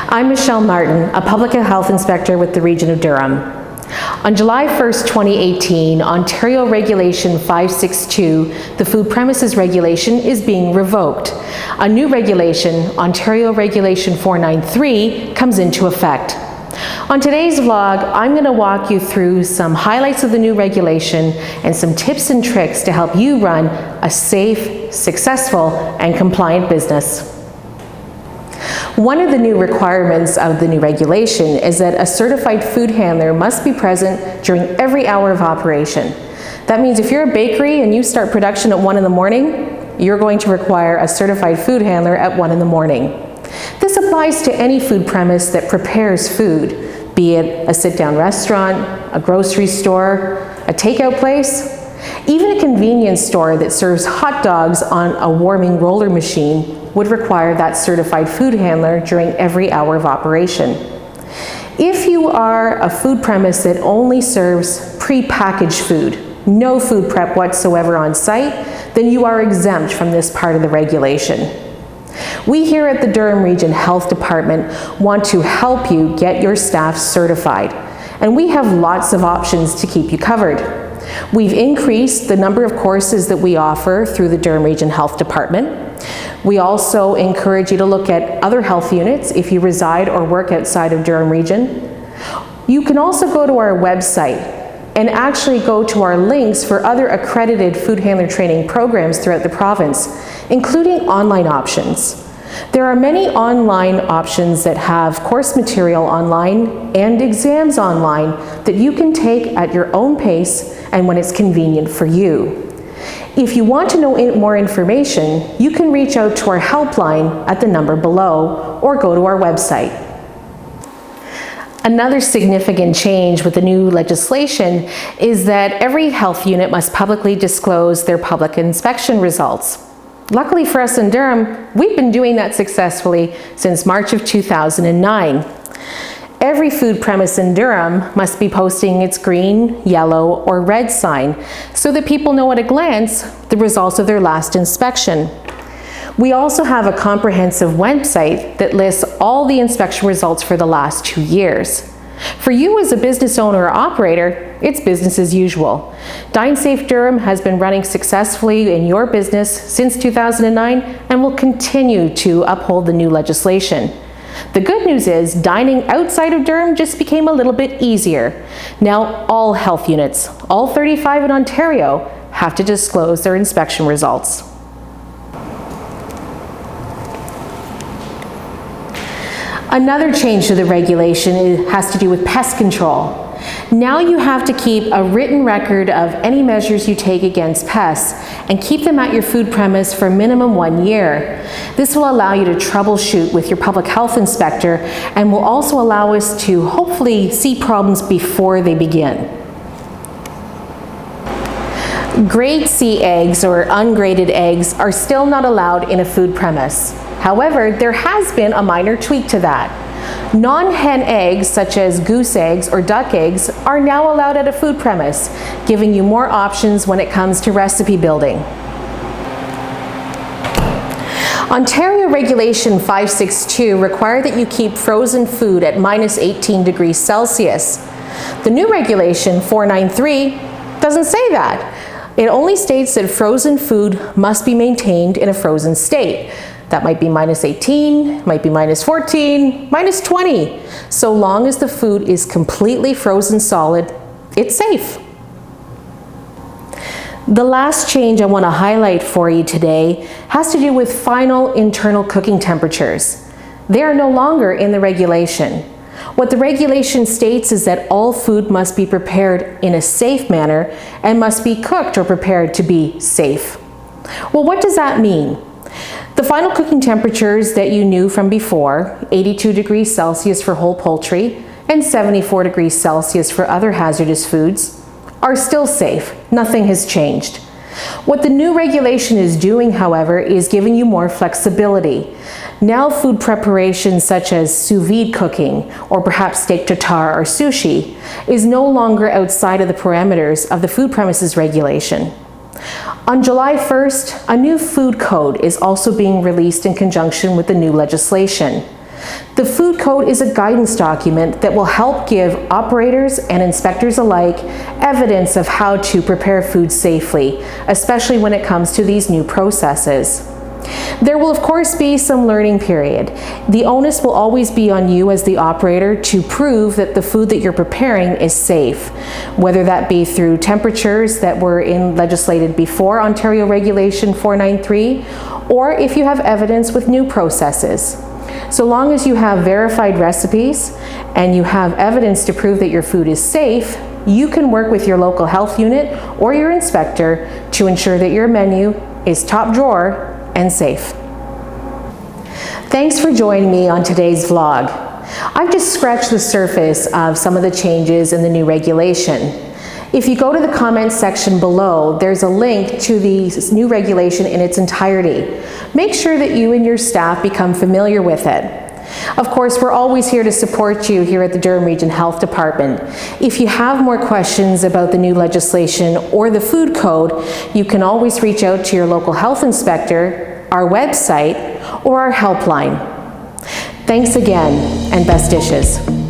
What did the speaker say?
I'm Michelle Martin, a public health inspector with the Region of Durham. On July 1st, 2018, Ontario Regulation 562, the Food Premises Regulation, is being revoked. A new regulation, Ontario Regulation 493, comes into effect. On today's vlog, I'm going to walk you through some highlights of the new regulation and some tips and tricks to help you run a safe, successful, and compliant business. One of the new requirements of the new regulation is that a certified food handler must be present during every hour of operation. That means if you're a bakery and you start production at 1 in the morning, you're going to require a certified food handler at 1 in the morning. This applies to any food premise that prepares food, be it a sit-down restaurant, a grocery store, a takeout place, even a convenience store that serves hot dogs on a warming roller machine would require that certified food handler during every hour of operation. If you are a food premise that only serves pre-packaged food, no food prep whatsoever on site, then you are exempt from this part of the regulation. We here at the Durham Region Health Department want to help you get your staff certified, and we have lots of options to keep you covered. We've increased the number of courses that we offer through the Durham Region Health Department. We also encourage you to look at other health units if you reside or work outside of Durham Region. You can also go to our website and actually go to our links for other accredited food handler training programs throughout the province, including online options. There are many online options that have course material online and exams online that you can take at your own pace and when it's convenient for you. If you want to know more information, you can reach out to our helpline at the number below or go to our website. Another significant change with the new legislation is that every health unit must publicly disclose their public inspection results. Luckily for us in Durham, we've been doing that successfully since March of 2009. Every food premise in Durham must be posting its green, yellow, or red sign so that people know at a glance the results of their last inspection. We also have a comprehensive website that lists all the inspection results for the last 2 years. For you as a business owner or operator, it's business as usual. Dine Safe Durham has been running successfully in your business since 2009 and will continue to uphold the new legislation. The good news is dining outside of Durham just became a little bit easier. Now all health units, all 35 in Ontario, have to disclose their inspection results. Another change to the regulation has to do with pest control. Now you have to keep a written record of any measures you take against pests and keep them at your food premise for minimum 1 year. This will allow you to troubleshoot with your public health inspector and will also allow us to hopefully see problems before they begin. Grade C eggs or ungraded eggs are still not allowed in a food premise. However, there has been a minor tweak to that. Non-hen eggs, such as goose eggs or duck eggs, are now allowed at a food premise, giving you more options when it comes to recipe building. Ontario Regulation 562 requires that you keep frozen food at -18 degrees Celsius. The new regulation 493 doesn't say that. It only states that frozen food must be maintained in a frozen state. That might be -18, might be -14, -20. So long as the food is completely frozen solid, it's safe. The last change I want to highlight for you today has to do with final internal cooking temperatures. They are no longer in the regulation. What the regulation states is that all food must be prepared in a safe manner and must be cooked or prepared to be safe. Well, what does that mean? The final cooking temperatures that you knew from before, 82 degrees Celsius for whole poultry and 74 degrees Celsius for other hazardous foods, are still safe. Nothing has changed. What the new regulation is doing, however, is giving you more flexibility. Now food preparations such as sous vide cooking or perhaps steak tartare or sushi is no longer outside of the parameters of the food premises regulation. On July 1st, a new food code is also being released in conjunction with the new legislation. The Food Code is a guidance document that will help give operators and inspectors alike evidence of how to prepare food safely, especially when it comes to these new processes. There will of course be some learning period. The onus will always be on you as the operator to prove that the food that you're preparing is safe, whether that be through temperatures that were legislated before Ontario Regulation 493, or if you have evidence with new processes. So long as you have verified recipes and you have evidence to prove that your food is safe, you can work with your local health unit or your inspector to ensure that your menu is top drawer and safe. Thanks for joining me on today's vlog. I've just scratched the surface of some of the changes in the new regulation. If you go to the comments section below, there's a link to the new regulation in its entirety. Make sure that you and your staff become familiar with it. Of course, we're always here to support you here at the Durham Region Health Department. If you have more questions about the new legislation or the Food Code, you can always reach out to your local health inspector, our website, or our helpline. Thanks again, and best dishes.